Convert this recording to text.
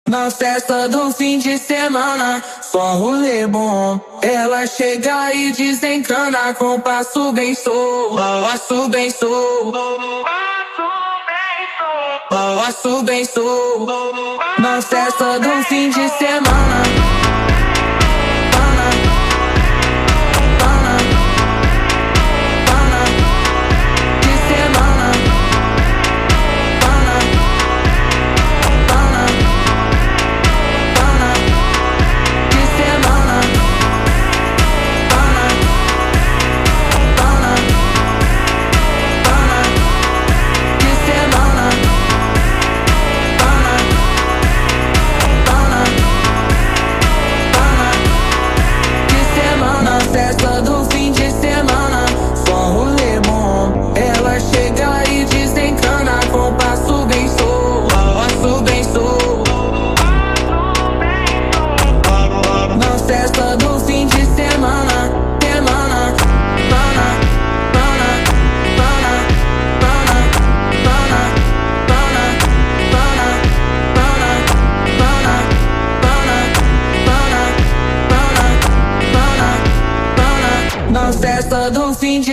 Na festa do fim de semana, só rolê bom. Ela chega e desencana com passo bem solto, passo bem solto, passo bem solto. Na festa do fim de semana. Festa do fim de semana, só rolê bom. Ela chega e desencana com passo bem solto, passo bem solto. Na festa do fim de semana, semana, pana, pana, pana, pana, pana, pana, pana, pana, pana, pana, pana, pana, pana. Na festa do fim de